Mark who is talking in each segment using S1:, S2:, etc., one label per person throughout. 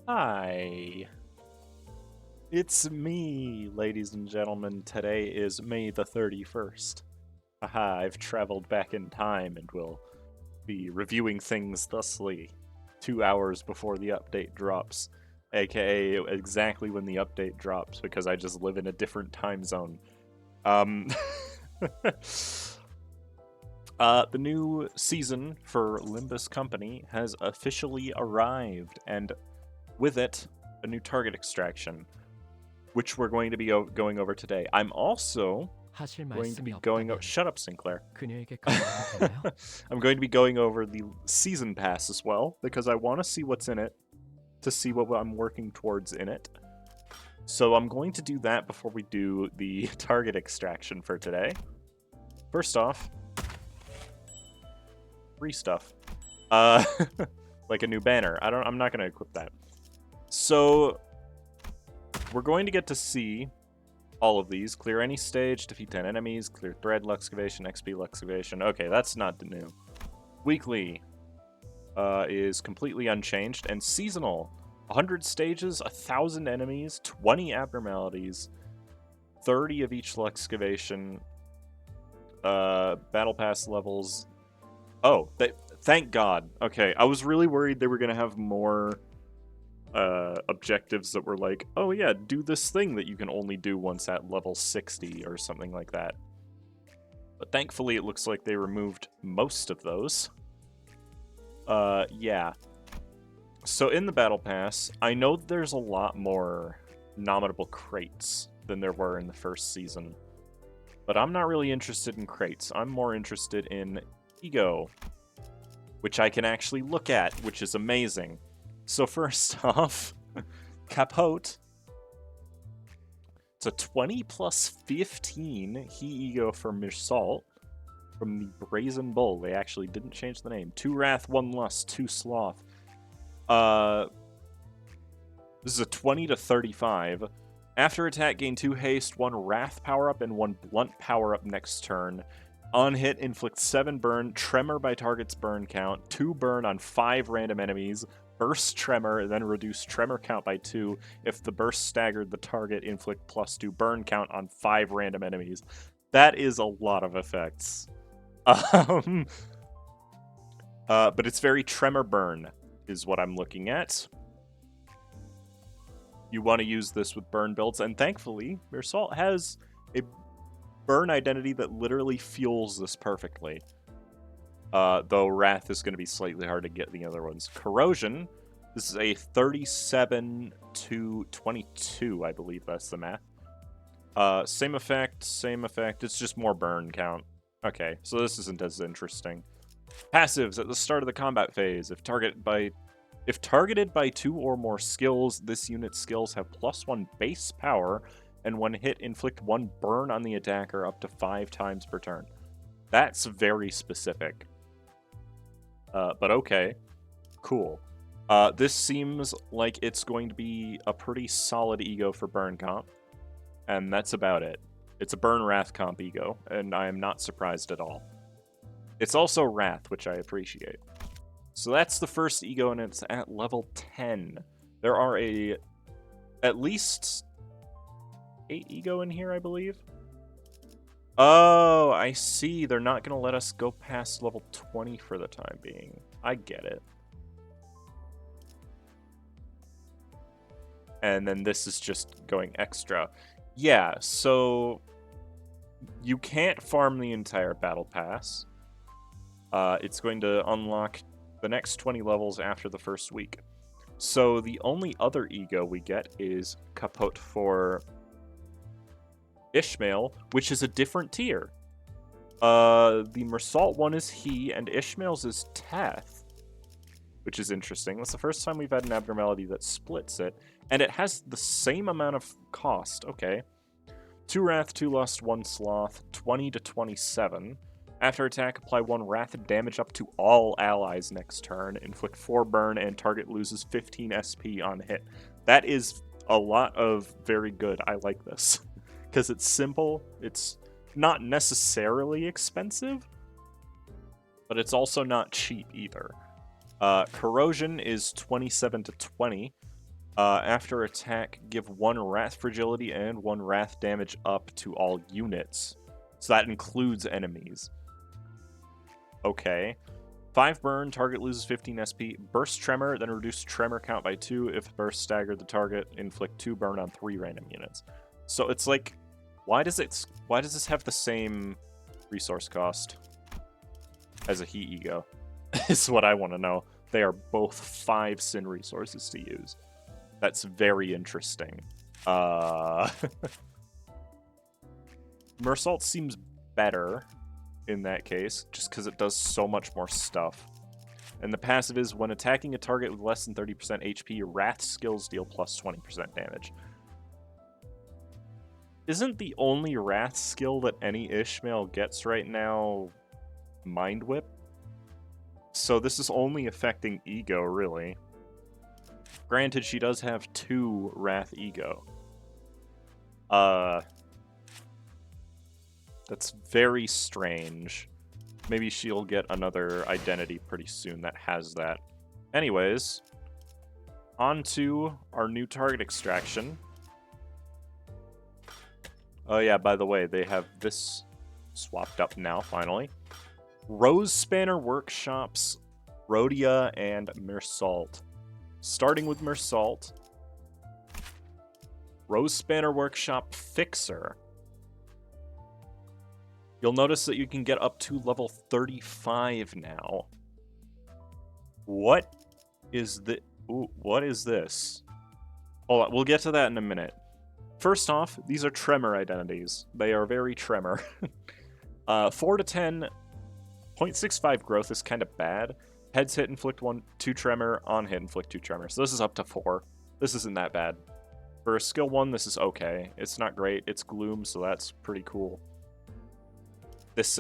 S1: Hi. It's me, ladies and gentlemen. Today is May the 31st. Haha, I've traveled back in time and will be reviewing things thusly 2 hours before the update drops, aka exactly when the update drops because I just live in a different time zone. Um, the new season for Limbus Company has officially arrived, and with it, a new target extraction, which we're going to be going over today. I'm also
S2: 하실
S1: going to
S2: 말씀이
S1: be going
S2: 없다면
S1: Shut up, Sinclair.
S2: 그녀에게 가봐도 되나요?
S1: I'm going to be going over the season pass as well, because I want to see what's in it, to see what I'm working towards in it. So I'm going to do that before we do the target extraction for today. First off, free stuff. Like a new banner. I'm not going to equip that. So we're going to get to see all of these. Clear any stage, defeat 10 enemies, clear thread, luxcavation, XP, luxcavation. Okay, that's not new. Weekly is completely unchanged, and seasonal. 100 stages, 1,000 enemies, 20 abnormalities, 30 of each luxcavation, battle pass levels. Oh, thank God. Okay, I was really worried they were going to have more objectives that were like, oh yeah, do this thing that you can only do once at level 60 or something like that. But thankfully it looks like they removed most of those. Yeah. So in the battle pass, I know there's a lot more nominable crates than there were in the first season. But I'm not really interested in crates. I'm more interested in ego, which I can actually look at, which is amazing. So first off, Capote. It's a 20 plus 15 he ego for Meursault from the Brazen Bull. They actually didn't change the name. 2 Wrath, 1 Lust, 2 Sloth. This is a 20 to 35. After attack, gain 2 haste, 1 Wrath power-up, and 1 Blunt power-up next turn. On hit, inflict 7 burn, tremor by target's burn count, 2 burn on 5 random enemies, burst tremor, and then reduce tremor count by 2. If the burst staggered the target, inflict +2 burn count on 5 random enemies. That is a lot of effects. But it's very tremor burn, is what I'm looking at. You want to use this with burn builds, and thankfully, Meursault has a burn identity that literally fuels this perfectly. Though Wrath is going to be slightly hard to get the other ones. Corrosion, this is a 37 to 22, I believe that's the math. Same effect. It's just more burn count. Okay, so this isn't as interesting. Passives at the start of the combat phase. If targeted by 2 or more skills, this unit's skills have +1 base power, and when hit, inflict 1 burn on the attacker up to 5 times per turn. That's very specific. But okay. Cool. This seems like it's going to be a pretty solid ego for burn comp, and that's about it. It's a burn Wrath comp ego, and I am not surprised at all. It's also Wrath, which I appreciate. So that's the first ego, and it's at level 10. There are at least 8 ego in here, I believe. Oh, I see. They're not going to let us go past level 20 for the time being. I get it. And then this is just going extra. Yeah, so you can't farm the entire battle pass. It's going to unlock the next 20 levels after the first week. So the only other ego we get is Capote for Ishmael, which is a different tier. The Meursault one is he, and Ishmael's is Teth, which is interesting. That's the first time we've had an abnormality that splits it, and it has the same amount of cost. Okay. 2 Wrath, 2 Lust, 1 Sloth, 20 to 27. After attack, apply 1 Wrath and damage up to all allies next turn. Inflict 4 burn, and target loses 15 SP on hit. That is a lot of very good. I like this. Because it's simple. It's not necessarily expensive, but it's also not cheap either. Corrosion is 27 to 20. After attack, give 1 Wrath Fragility and 1 Wrath damage up to all units. So that includes enemies. Okay. 5 burn, target loses 15 SP. Burst Tremor, then reduce Tremor Count by 2. If burst staggered the target, inflict 2 burn on 3 random units. So it's like, why does this have the same resource cost as a Heat Ego? Is what I want to know. They are both 5 Sin resources to use. That's very interesting. Meursault seems better in that case, just because it does so much more stuff. And the passive is, when attacking a target with less than 30% HP, Wrath skills deal plus 20% damage. Isn't the only Wrath skill that any Ishmael gets right now Mind Whip? So this is only affecting Ego, really. Granted, she does have 2 Wrath Ego. That's very strange. Maybe she'll get another identity pretty soon that has that. Anyways, on to our new target extraction. Oh yeah, by the way, they have this swapped up now, finally. Rosespanner workshops Rodya and Meursault. Starting with Meursault, Rosespanner Workshop Fixer. You'll notice that you can get up to level 35 now. What is the... Ooh, what is this? Hold on, we'll get to that in a minute. First off, these are Tremor identities. They are very Tremor. 4 to 10, 0.65 growth is kind of bad. Heads hit, inflict 2 Tremor. On hit, inflict 2 Tremor. So this is up to 4. This isn't that bad. For a skill 1, this is okay. It's not great. It's Gloom, so that's pretty cool. This,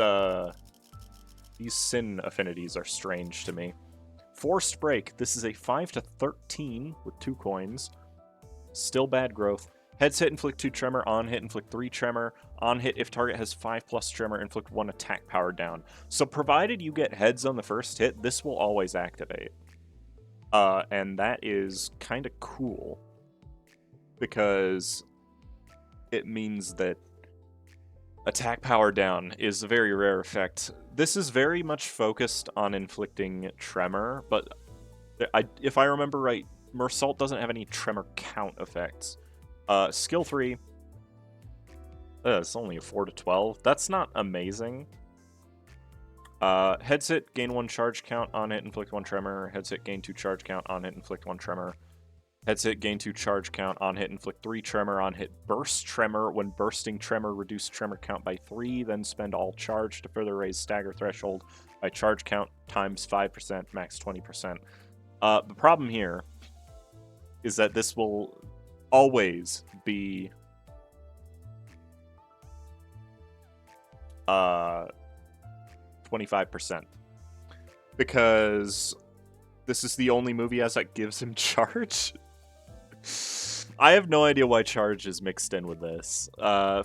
S1: these Sin affinities are strange to me. Forced Break. This is a 5 to 13 with 2 coins. Still bad growth. Heads hit, inflict 2 Tremor. On hit, inflict 3 Tremor. On hit, if target has 5+ Tremor, inflict 1 attack power down. So provided you get heads on the first hit, this will always activate. And that is kind of cool. Because it means that attack power down is a very rare effect. This is very much focused on inflicting Tremor, but if I remember right, Meursault doesn't have any Tremor Count effects. Skill 3, it's only a 4 to 12. That's not amazing. Heads hit, gain 1 charge count. On hit, inflict 1 Tremor. Heads hit, gain 2 charge count. On hit, inflict 1 Tremor. Heads hit, gain 2 charge count. On hit, inflict 3 Tremor. On hit, burst Tremor. When bursting Tremor, reduce Tremor count by 3. Then spend all charge to further raise stagger threshold by charge count times 5%, max 20%. The problem here is that this will always be 25%. Because this is the only movie as that gives him charge. I have no idea why charge is mixed in with this.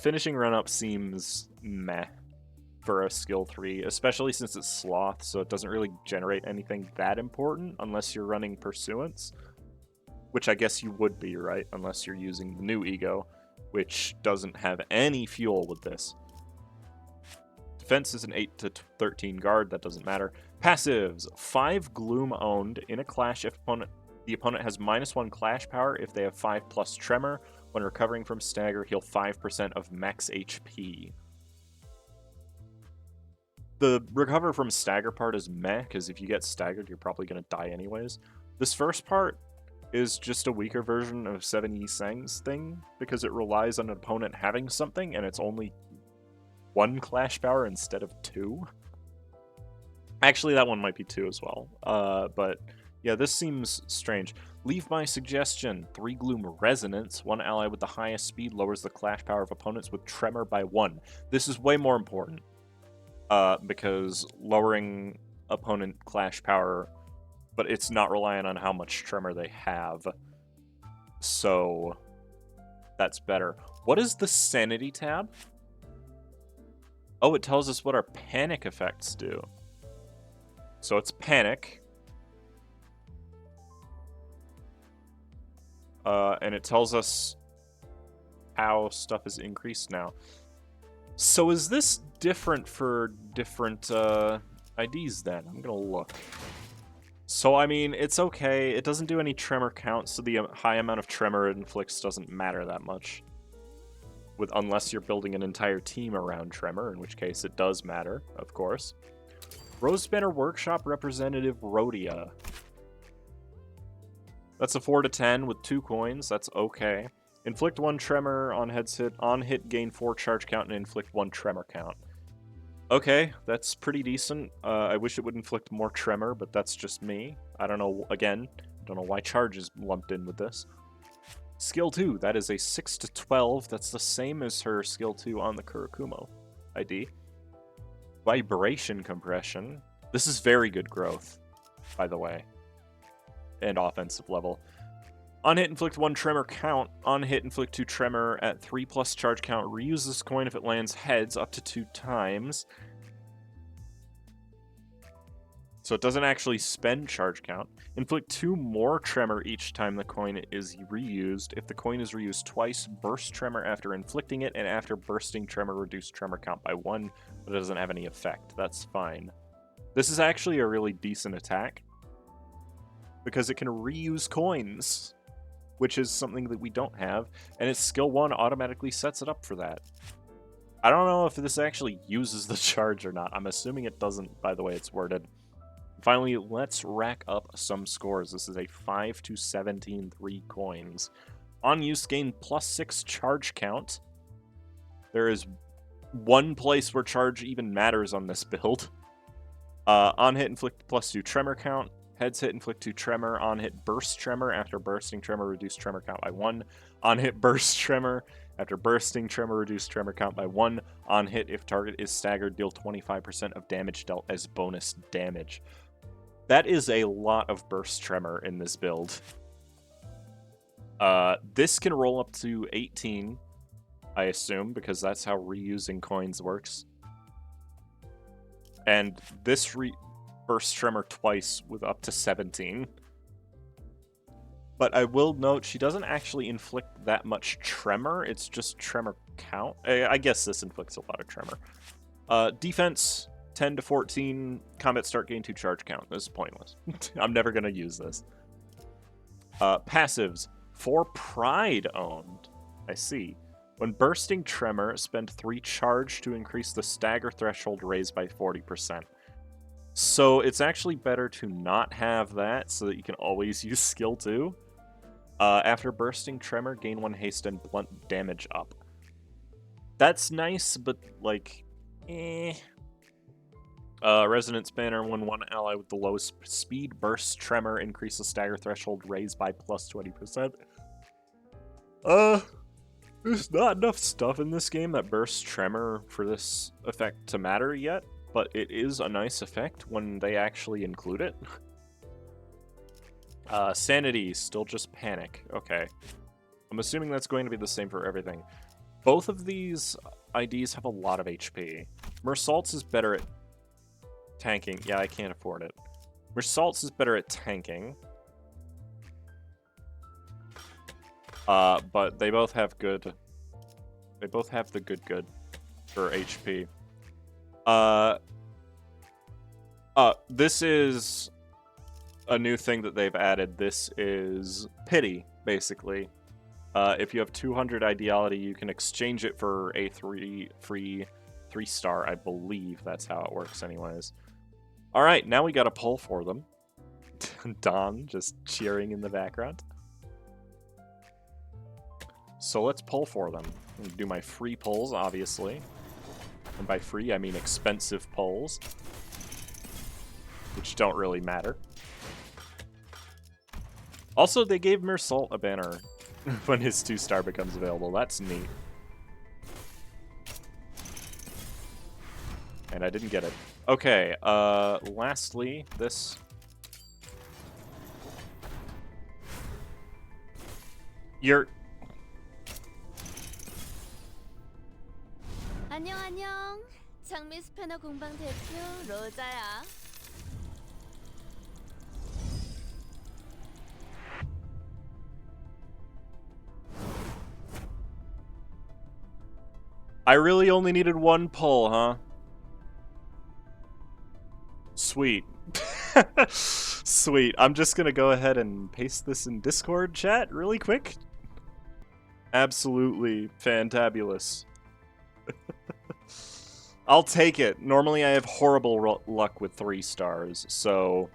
S1: Finishing run-up seems meh for a skill 3, especially since it's sloth, so it doesn't really generate anything that important unless you're running pursuance. Which I guess you would be, right? Unless you're using the new Ego, which doesn't have any fuel with this. Defense is an 8 to 13 guard, that doesn't matter. Passives, 5 Gloom owned. In a clash, if the opponent has -1 clash power, if they have 5+ Tremor, when recovering from stagger, heal 5% of max HP. The recover from stagger part is meh, because if you get staggered, you're probably going to die anyways. This first part is just a weaker version of 7 Yi Sang's thing, because it relies on an opponent having something, and it's only 1 clash power instead of 2. Actually, that one might be 2 as well. But yeah, this seems strange. Leave my suggestion. 3 Gloom Resonance. 1 ally with the highest speed lowers the clash power of opponents with Tremor by 1. This is way more important. Because lowering opponent clash power, but it's not reliant on how much Tremor they have. So that's better. What is the Sanity tab? Oh, it tells us what our panic effects do. So it's panic. and it tells us how stuff is increased now. So is this different for different IDs then? I'm gonna look. So, I mean, it's okay. It doesn't do any tremor count, so the high amount of tremor it inflicts doesn't matter that much. Unless you're building an entire team around tremor, in which case it does matter, of course. Rosespanner Workshop Representative Rodya. That's a 4 to 10 with 2 coins. That's okay. Inflict 1 tremor on heads hit. On hit, gain 4 charge count and inflict 1 tremor count. Okay, that's pretty decent. I wish it would inflict more tremor, but that's just me. I don't know, again, don't know why charge is lumped in with this. Skill 2, that is a 6 to 12. That's the same as her skill 2 on the Kurakumo ID. Vibration compression. This is very good growth, by the way. And offensive level. On hit, inflict 1 tremor count. On hit, inflict 2 tremor at 3+ charge count. Reuse this coin if it lands heads up to 2 times. So it doesn't actually spend charge count. Inflict 2 more tremor each time the coin is reused. If the coin is reused twice, burst tremor after inflicting it, and after bursting tremor, reduce tremor count by 1, but it doesn't have any effect. That's fine. This is actually a really decent attack, because it can reuse coins, which is something that we don't have, and its skill 1 automatically sets it up for that. I don't know if this actually uses the charge or not. I'm assuming it doesn't, by the way it's worded. Finally, let's rack up some scores. This is a 5 to 17, 3 coins. On use, gain +6 charge count. There is one place where charge even matters on this build. On hit, inflict +2 tremor count. Heads hit, inflict 2 tremor. On hit, burst tremor. After bursting tremor, reduce tremor count by 1. On hit, burst tremor. After bursting tremor, reduce tremor count by 1. On hit, if target is staggered, deal 25% of damage dealt as bonus damage. That is a lot of burst tremor in this build. This can roll up to 18, I assume, because that's how reusing coins works. And this burst tremor twice with up to 17. But I will note, she doesn't actually inflict that much tremor. It's just tremor count. I guess this inflicts a lot of tremor. Defense, 10 to 14. Combat start, gain 2 charge count. This is pointless. I'm never going to use this. Passives, for pride owned. I see. When bursting tremor, spend 3 charge to increase the stagger threshold raised by 40%. So it's actually better to not have that so that you can always use skill 2. After bursting tremor, gain 1 haste and blunt damage up. That's nice, but like, eh. Resonance Banner, 1/1 ally with the lowest speed, bursts tremor, increase the stagger threshold raised by +20%. There's not enough stuff in this game that bursts tremor for this effect to matter yet, but it is a nice effect when they actually include it. Sanity, still just panic. Okay. I'm assuming that's going to be the same for everything. Both of these IDs have a lot of HP. Meursault's is better at tanking. Yeah, I can't afford it. Meursault's is better at tanking. But they both have good... They both have the good for HP. This is a new thing that they've added. This is pity, basically. If you have 200 ideality, you can exchange it for a free 3-star, I believe. That's how it works anyways. Alright, now we got a pull for them. Don just cheering in the background. So let's pull for them. I'm gonna do my free pulls, obviously. And by free, I mean expensive pulls. Which don't really matter. Also, they gave Meursault a banner when his 2-star becomes available. That's neat. And I didn't get it. Okay, lastly, this... You're...
S3: 안녕 안녕. 장미 스패너 공방 대표 로자야.
S1: I really only needed one pull, huh? Sweet. Sweet. I'm just gonna go ahead and paste this in Discord chat really quick. Absolutely fantabulous. I'll take it. Normally I have horrible luck with 3 stars, so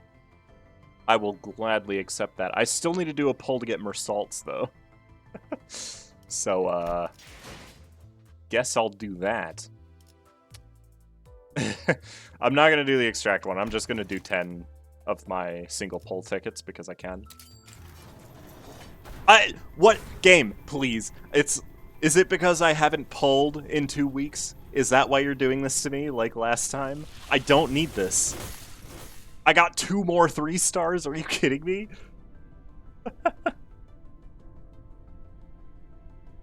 S1: I will gladly accept that. I still need to do a pull to get Meursaults, though. So, guess I'll do that. I'm not going to do the extract one. I'm just going to do 10 of my single pull tickets because I can. What game, please? Is it because I haven't pulled in 2 weeks? Is that why you're doing this to me like last time? I don't need this. I got 2 more 3 stars? Are you kidding me?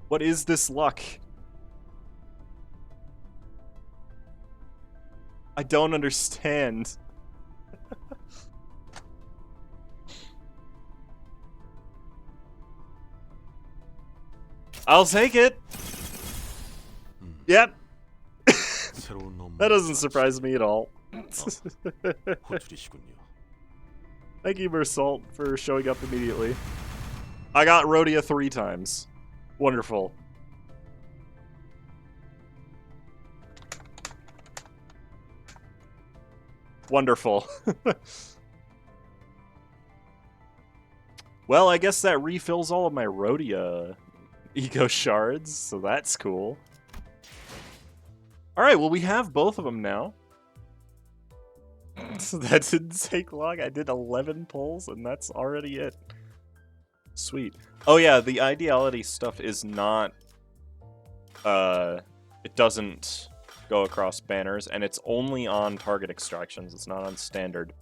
S1: What is this luck? I don't understand. I'll take it. Yep. That doesn't surprise me at all. Thank you, Meursault, for showing up immediately. I got Rodya 3 times. Wonderful. Wonderful. Well, I guess that refills all of my Rodya eco shards, so that's cool. Alright, well, we have both of them now. That didn't take long. I did 11 pulls, and that's already it. Sweet. Oh yeah, the ideality stuff is not... it doesn't go across banners, and it's only on target extractions. It's not on standard.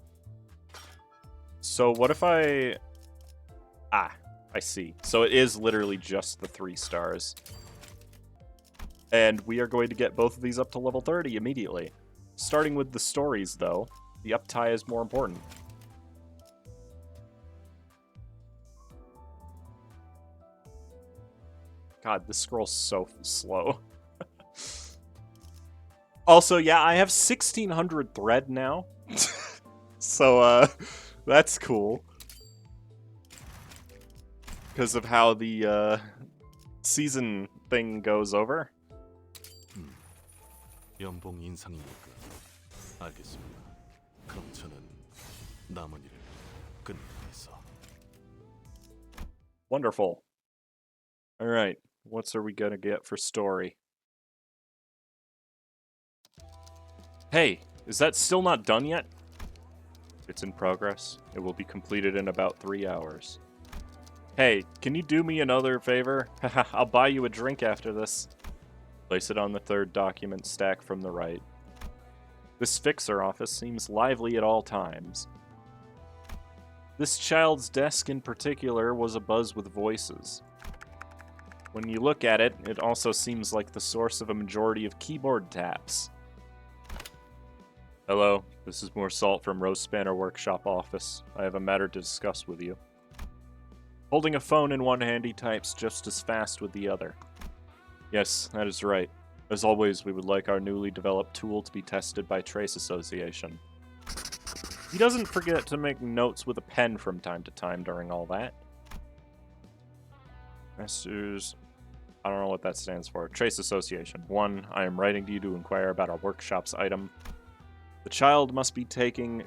S1: So what if I... Ah, I see. So it is literally just the 3 stars. And we are going to get both of these up to level 30 immediately. Starting with the stories, though, the uptie is more important. God, this scroll's so slow. Also, yeah, I have 1600 thread now. So, that's cool. Because of how the, season thing goes over.
S4: 연봉 인상이니까 알겠습니다. 그럼 저는 남은 일을 끝내서.
S1: Wonderful. Alright, what are we gonna get for story? Hey, is that still not done yet? It's in progress. It will be completed in about 3 hours. Hey, can you do me another favor? Haha, I'll buy you a drink after this. Place it on the 3rd document stack from the right. This fixer office seems lively at all times. This child's desk in particular was abuzz with voices. When you look at it, it also seems like the source of a majority of keyboard taps. Hello, this is Meursault from Rosespanner Workshop Office. I have a matter to discuss with you. Holding a phone in one hand, he types just as fast with the other. Yes, that is right. As always, we would like our newly developed tool to be tested by Trace Association. He doesn't forget to make notes with a pen from time to time during all that. Masters... I don't know what that stands for. Trace Association. 1. I am writing to you to inquire about our workshop's item. The child must be taking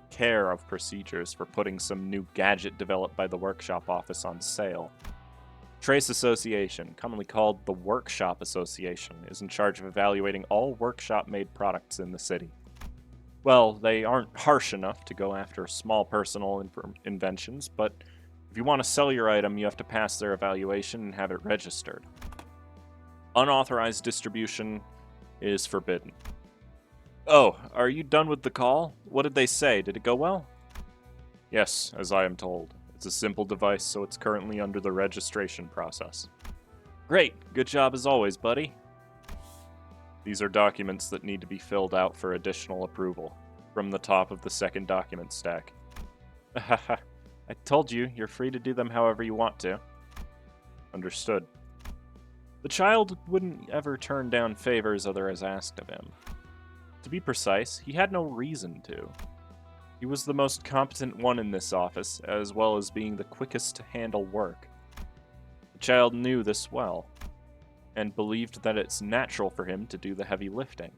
S1: care of procedures for putting some new gadget developed by the workshop office on sale. Trace Association, commonly called the Workshop Association, is in charge of evaluating all workshop-made products in the city. Well, they aren't harsh enough to go after small personal inventions, but if you want to sell your item, you have to pass their evaluation and have it registered. Unauthorized distribution is forbidden. Oh, are you done with the call? What did they say? Did it go well? Yes, as I am told. It's a simple device, so it's currently under the registration process. Great. Good job as always, buddy. These are documents that need to be filled out for additional approval. From the top of the 2nd document stack. Haha. I told you, you're free to do them however you want to. Understood. The child wouldn't ever turn down favors others asked of him. To be precise, he had no reason to. He was the most competent one in this office, as well as being the quickest to handle work. The child knew this well, and believed that it's natural for him to do the heavy lifting.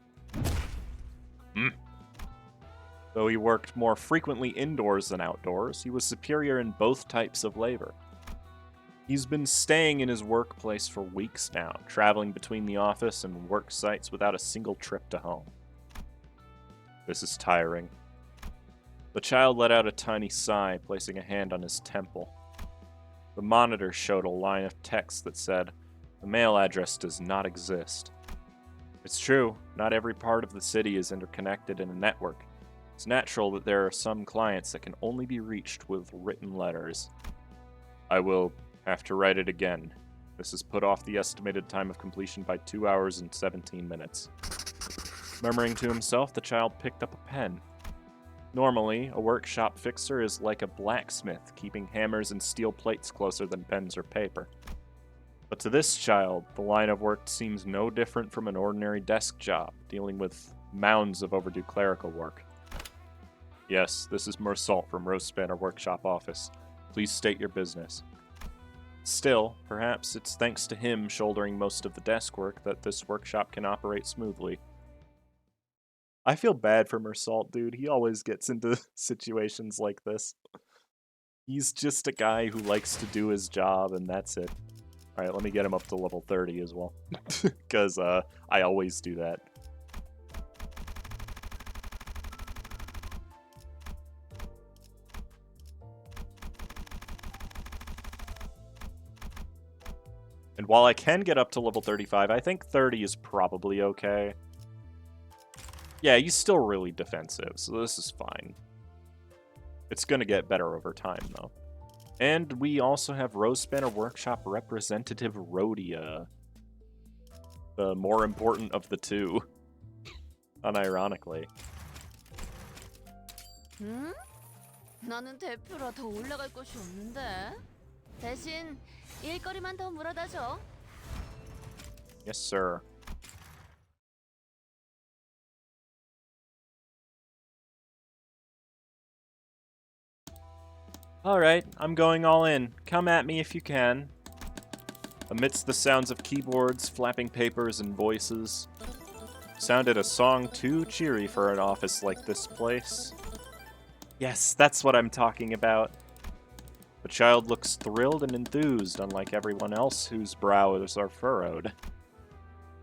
S1: Though he worked more frequently indoors than outdoors, he was superior in both types of labor. He's been staying in his workplace for weeks now, traveling between the office and work sites without a single trip to home. This is tiring. The child let out a tiny sigh, placing a hand on his temple. The monitor showed a line of text that said, "The mail address does not exist." It's true, not every part of the city is interconnected in a network. It's natural that there are some clients that can only be reached with written letters. I will have to write it again. This has put off the estimated time of completion by 2 hours and 17 minutes. Murmuring to himself, the child picked up a pen. Normally, a workshop fixer is like a blacksmith, keeping hammers and steel plates closer than pens or paper. But to this child, the line of work seems no different from an ordinary desk job, dealing with mounds of overdue clerical work. Yes, this is Meursault from Rosespanner Workshop Office. Please state your business. Still, perhaps it's thanks to him shouldering most of the desk work that this workshop can operate smoothly. I feel bad for Meursault, dude. He always gets into situations like this. He's just a guy who likes to do his job, and that's it. Alright, let me get him up to level 30 as well. Because I always do that. And while I can get up to level 35, I think 30 is probably okay. Yeah, he's still really defensive, so this is fine. It's gonna get better over time, though. And we also have Rosespanner Workshop Representative Rodya. The more important of the two. Unironically.
S3: 응? 나는 대표라 더 올라갈 것이 없는데. 대신 일거리만 더 물어다 줘.
S1: Yes, sir. Alright, I'm going all in. Come at me if you can. Amidst the sounds of keyboards, flapping papers, and voices. Sounded a song too cheery for an office like this place. Yes, that's what I'm talking about. The child looks thrilled and enthused, unlike everyone else whose brows are furrowed.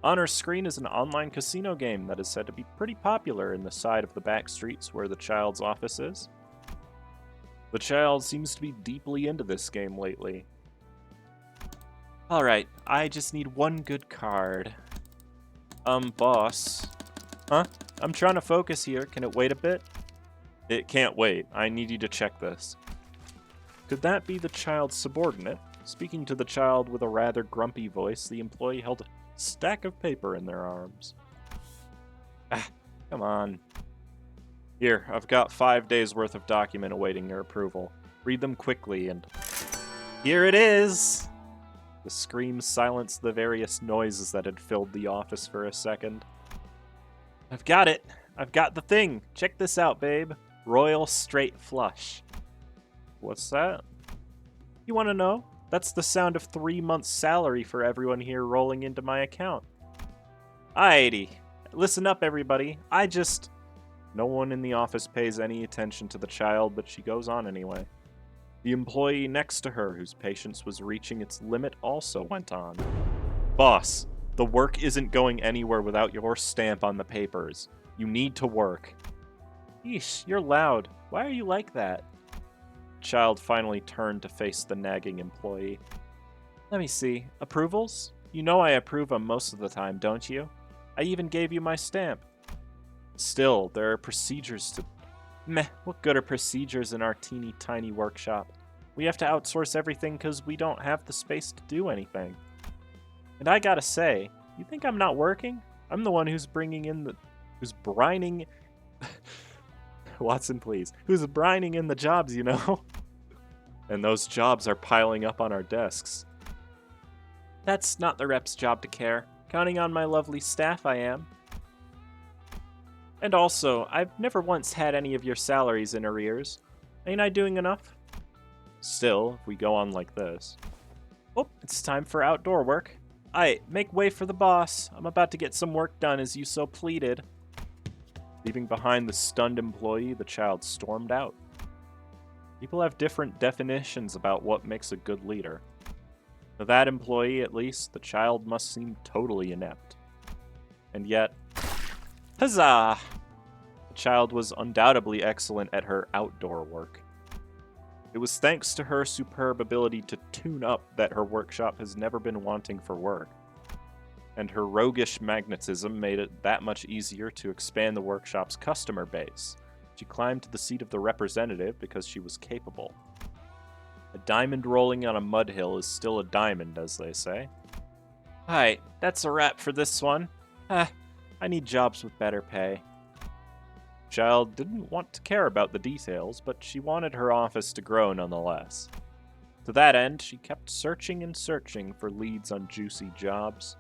S1: On her screen is an online casino game that is said to be pretty popular in the side of the back streets where the child's office is. The child seems to be deeply into this game lately. Alright, I just need one good card. Boss. Huh? I'm trying to focus here. Can it wait a bit? It can't wait. I need you to check this. Could that be the child's subordinate? Speaking to the child with a rather grumpy voice, the employee held a stack of paper in their arms. Ah, come on. Here, I've got 5 days worth of document awaiting your approval. Read them quickly and... Here it is! The screams silenced the various noises that had filled the office for a second. I've got it! I've got the thing! Check this out, babe. Royal Straight Flush. What's that? You want to know? That's the sound of 3 months' salary for everyone here rolling into my account. Alrighty. Listen up, everybody. No one in the office pays any attention to the child, but she goes on anyway. The employee next to her, whose patience was reaching its limit, also went on. Boss, the work isn't going anywhere without your stamp on the papers. You need to work. Yeesh, you're loud. Why are you like that? The child finally turned to face the nagging employee. Let me see. Approvals? You know I approve them most of the time, don't you? I even gave you my stamp. Still, there are procedures to... Meh, what good are procedures in our teeny tiny workshop? We have to outsource everything because we don't have the space to do anything. And I gotta say, you think I'm not working? I'm the one who's who's brining... Watson, please. Who's brining in the jobs, you know? And those jobs are piling up on our desks. That's not the rep's job to care. Counting on my lovely staff, I am. And also, I've never once had any of your salaries in arrears. Ain't I doing enough? Still, if we go on like this... Oh, it's time for outdoor work. Aye, make way for the boss. I'm about to get some work done as you so pleaded. Leaving behind the stunned employee, the child stormed out. People have different definitions about what makes a good leader. To that employee, at least, the child must seem totally inept. And yet, huzzah! The child was undoubtedly excellent at her outdoor work. It was thanks to her superb ability to tune up that her workshop has never been wanting for work. And her roguish magnetism made it that much easier to expand the workshop's customer base. She climbed to the seat of the representative because she was capable. A diamond rolling on a mud hill is still a diamond, as they say. Hi, that's a wrap for this one. I need jobs with better pay. Child didn't want to care about the details, but she wanted her office to grow nonetheless. To that end, she kept searching and searching for leads on juicy jobs.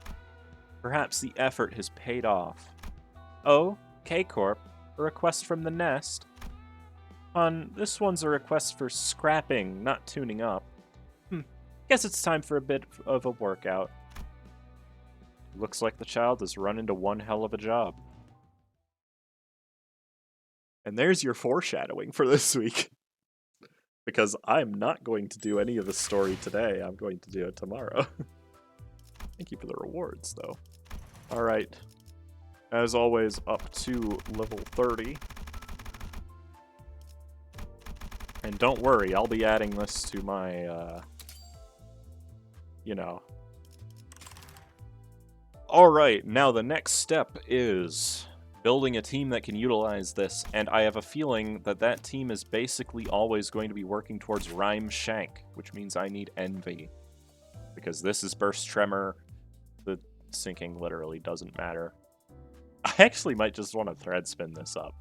S1: Perhaps the effort has paid off. Oh, K-Corp, a request from the nest. This one's a request for scrapping, not tuning up. Guess it's time for a bit of a workout. Looks like the child has run into one hell of a job. And there's your foreshadowing for this week. Because I'm not going to do any of the story today. I'm going to do it tomorrow. Thank you for the rewards, though. Alright. As always, up to level 30. And don't worry, I'll be adding this to my, Alright, now the next step is building a team that can utilize this, and I have a feeling that that team is basically always going to be working towards Rime Shank, which means I need Envy. Because this is Burst Tremor, the sinking literally doesn't matter. I actually might just want to thread spin this up.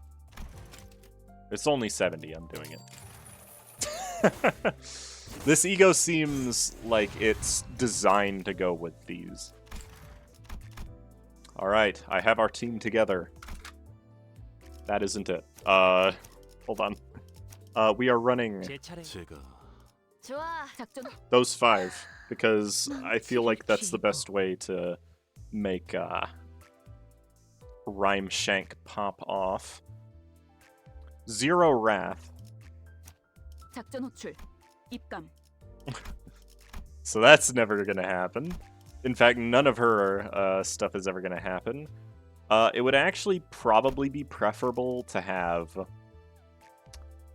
S1: It's only 70, I'm doing it. This ego seems like it's designed to go with these. Alright, I have our team together. That isn't it. Hold on. We are running
S4: 제가
S3: 좋아, 작전.
S1: those 5, because I feel like that's the best way to make Rime Shank pop off. 0 Wrath.
S5: 작전 호출. 입감.
S1: So that's never gonna happen. In fact, none of her stuff is ever gonna happen. It would actually probably be preferable to have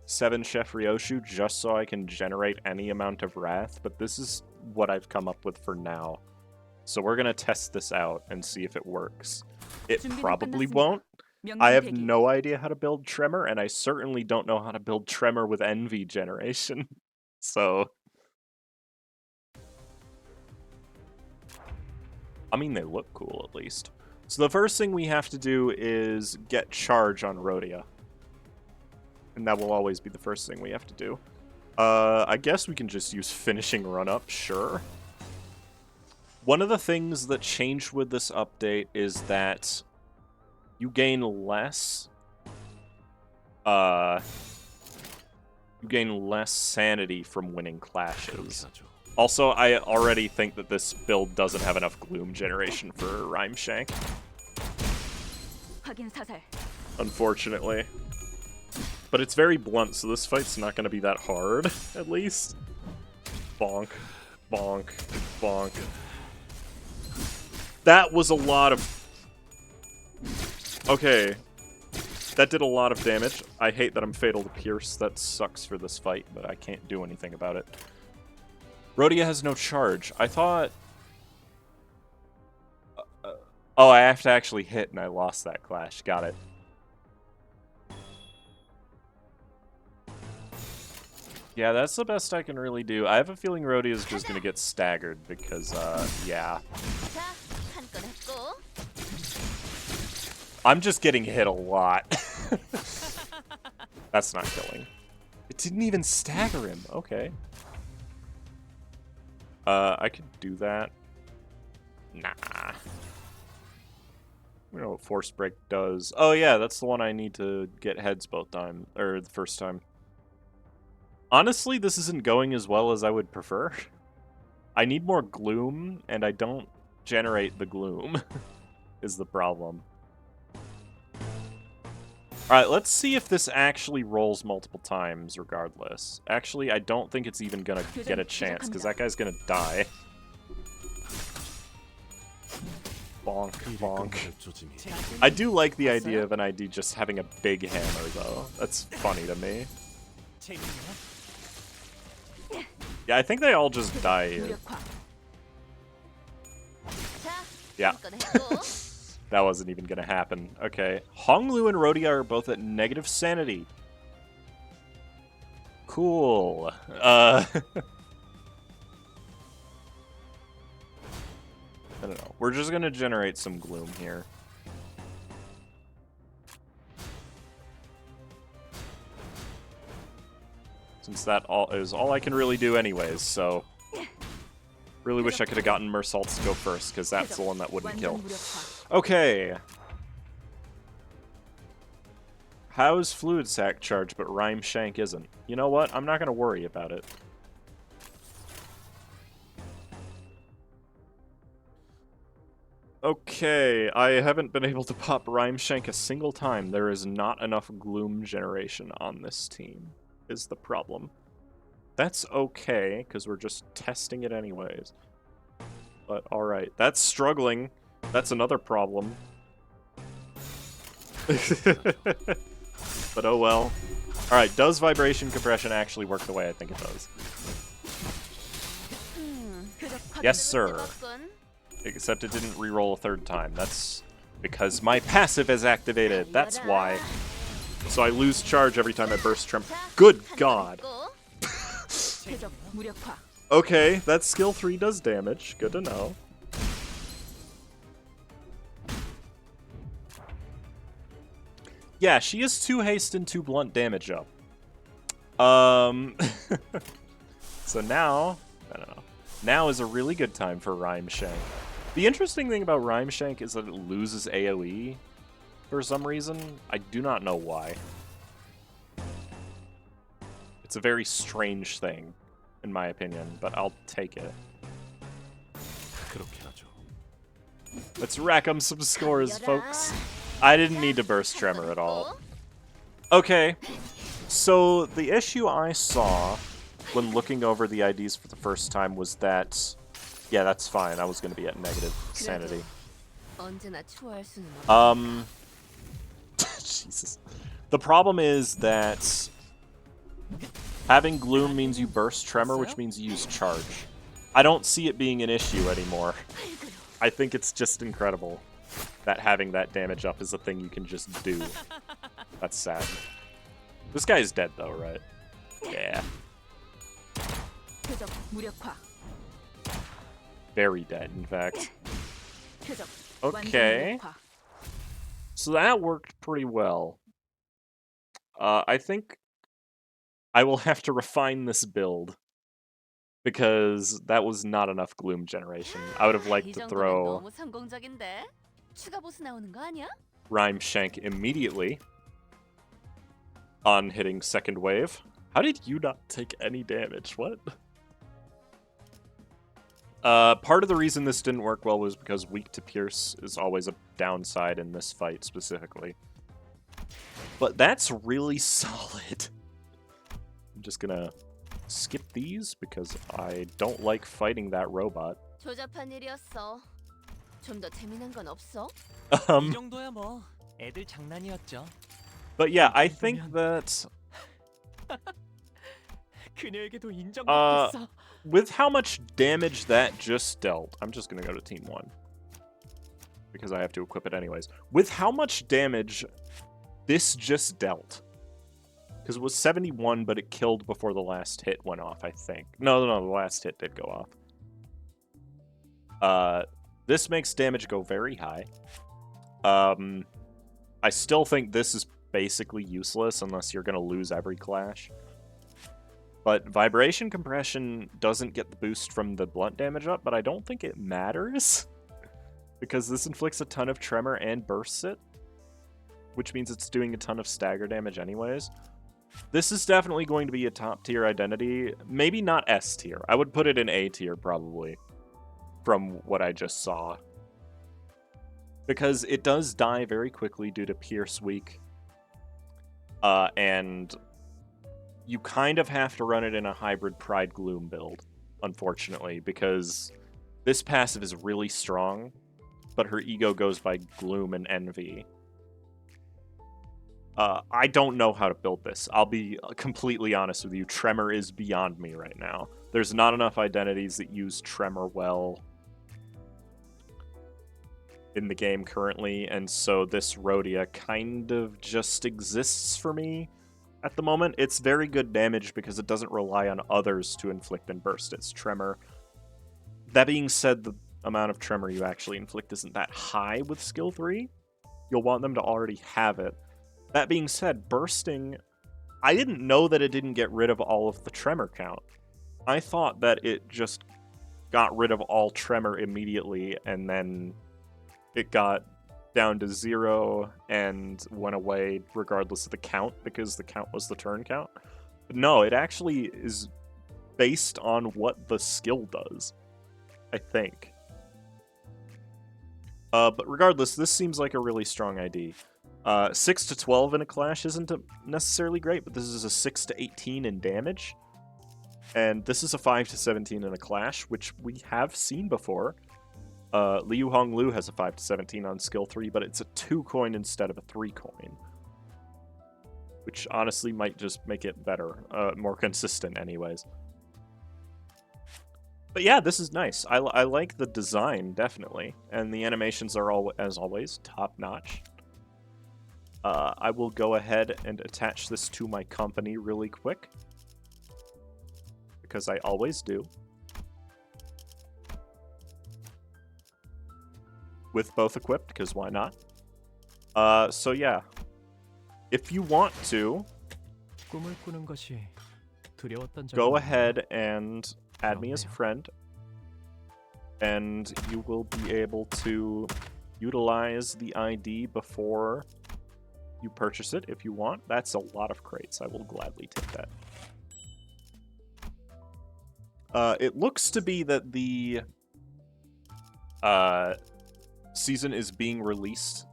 S1: 7 Chef Ryoshu just so I can generate any amount of Wrath, but this is what I've come up with for now. So we're gonna test this out and see if it works. It probably won't. I have no idea how to build Tremor, and I certainly don't know how to build Tremor with Envy generation. So... I mean, they look cool, at least. So the first thing we have to do is get charge on Rodya. And that will always be the first thing we have to do. I guess we can just use finishing run-up, sure. One of the things that changed with this update is that you gain less sanity from winning clashes. Also, I already think that this build doesn't have enough gloom generation for Rime Shank.
S5: 확인 사살.
S1: Unfortunately. But it's very blunt, so this fight's not going to be that hard, at least. Bonk. Bonk. Bonk. That was a lot of... Okay. That did a lot of damage. I hate that I'm Fatal to Pierce. That sucks for this fight, but I can't do anything about it. Rodya has no charge. I thought... oh, I have to actually hit, and I lost that clash. Got it. Yeah, that's the best I can really do. I have a feeling Rodya is just gonna get staggered because, yeah.
S3: 자, 한 건 했고.
S1: I'm just getting hit a lot. That's not killing. It didn't even stagger him. Okay. I could do that. Nah. I don't know what Force Break does. Oh yeah, that's the one I need to get heads both time, or the first time. Honestly, this isn't going as well as I would prefer. I need more gloom, and I don't generate the gloom, is the problem. Alright, let's see if this actually rolls multiple times regardless. Actually, I don't think it's even gonna get a chance, because that guy's gonna die. Bonk, bonk. I do like the idea of an ID just having a big hammer, though. That's funny to me. Yeah, I think they all just die here. Yeah. That wasn't even gonna happen. Okay. Honglu and Rodya are both at negative sanity. Cool. I don't know. We're just gonna generate some gloom here. Since that is all I can really do anyways, so... Really wish I could have gotten Meursault to go first, because that's the one that wouldn't kill. Okay. How's Fluid Sac charged, but Rime Shank isn't? You know what? I'm not going to worry about it. Okay, I haven't been able to pop Rime Shank a single time. There is not enough gloom generation on this team, is the problem. That's okay, because we're just testing it anyways. But alright, that's struggling. That's another problem. But oh well. Alright, does vibration compression actually work the way I think it does? Yes, sir. Except it didn't reroll a third time. That's because my passive is activated. That's why. So I lose charge every time I burst Tremor. Good God! Okay, that skill 3 does damage. Good to know. Yeah, she is 2 haste and 2 blunt damage up. So now, I don't know. Now is a really good time for Rime Shank. The interesting thing about Rime Shank is that it loses AoE for some reason. I do not know why. It's a very strange thing, in my opinion, but I'll take it. Let's rack 'em some scores, folks. I didn't need to burst Tremor at all. Okay, so the issue I saw when looking over the IDs for the first time was that, yeah, that's fine. I was going to be at negative sanity. Jesus. The problem is that having gloom means you burst Tremor, which means you use charge. I don't see it being an issue anymore. I think it's just incredible that having that damage up is a thing you can just do. That's sad. This guy is dead though, right? Yeah. Very dead, in fact. Okay. So that worked pretty well. I think I will have to refine this build, because that was not enough gloom generation. I would have liked to throw Rime Shank immediately on hitting second wave. How did you not take any damage? What? Part of the reason this didn't work well was because weak to pierce is always a downside in this fight specifically. But that's really solid. I'm just gonna skip these because I don't like fighting that robot. But yeah, I think that with how much damage that just dealt, I'm just gonna go to Team 1 because I have to equip it anyways. With how much damage this just dealt, because it was 71, but it killed before the last hit went off, I think. No, the last hit did go off. This makes damage go very high. I still think this is basically useless unless you're going to lose every clash. But vibration compression doesn't get the boost from the blunt damage up, but I don't think it matters. because this inflicts a ton of tremor and bursts it, which means it's doing a ton of stagger damage anyways. This is definitely going to be a top tier identity. Maybe not S tier. I would put it in A tier probably, from what I just saw. Because it does die very quickly due to Pierce weak. And you kind of have to run it in a hybrid Pride Gloom build, unfortunately, because this passive is really strong, but her ego goes by Gloom and Envy. I don't know how to build this. I'll be completely honest with you. Tremor is beyond me right now. There's not enough identities that use Tremor well in the game currently, and so this Rodya kind of just exists for me at the moment. It's very good damage because it doesn't rely on others to inflict and burst its Tremor. That being said, the amount of Tremor you actually inflict isn't that high with skill 3. You'll want them to already have it. That being said, bursting, I didn't know that it didn't get rid of all of the Tremor count. I thought that it just got rid of all Tremor immediately, and then it got down to 0 and went away regardless of the count, because the count was the turn count. But no, it actually is based on what the skill does, I think. But regardless, this seems like a really strong ID. 6 to 12 in a clash isn't necessarily great, but this is a 6 to 18 in damage. And this is a 5 to 17 in a clash, which we have seen before. Liu Honglu has a 5 to 17 on skill 3, but it's a 2 coin instead of a 3 coin. Which honestly might just make it better, more consistent anyways. But yeah, this is nice. I like the design, definitely. And the animations are, as always, top-notch. I will go ahead and attach this to my company really quick, because I always do. With both equipped, because why not? So yeah. If you want to,
S2: 꿈을 꾸는 것이 두려웠던 적이
S1: go
S2: 없나요?
S1: ahead and add me as a friend. And you will be able to utilize the ID before you purchase it if you want. That's a lot of crates. I will gladly take that. It looks to be that the season is being released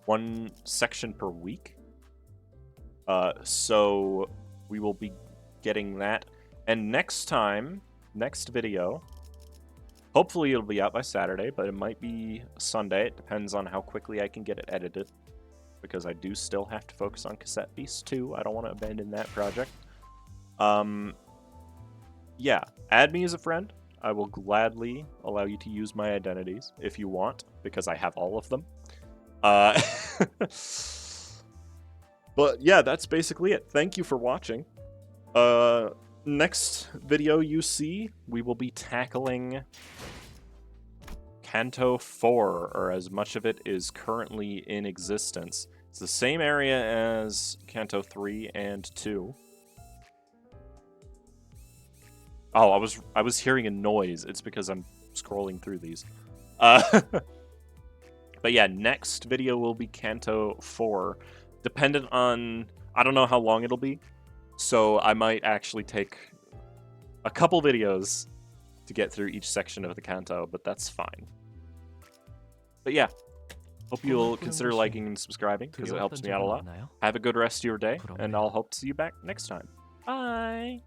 S1: 1 section per week. So we will be getting that. And next video, hopefully it'll be out by Saturday, but it might be Sunday. It depends on how quickly I can get it edited, because I do still have to focus on Cassette Beast 2. I don't want to abandon that project. Yeah, add me as a friend. I will gladly allow you to use my identities if you want, because I have all of them. But yeah, that's basically it. Thank you for watching. Next video you see, we will be tackling Kanto 4, or as much of it is currently in existence. It's the same area as Kanto 3 and 2. Oh, I was hearing a noise. It's because I'm scrolling through these. But yeah, next video will be Kanto 4. Dependent on... I don't know how long it'll be. So I might actually take a couple videos to get through each section of the Kanto, but that's fine. But yeah, hope you'll consider liking and subscribing, because it helps me out a lot. Have a good rest of your day, and I'll hope to see you back next time. Bye!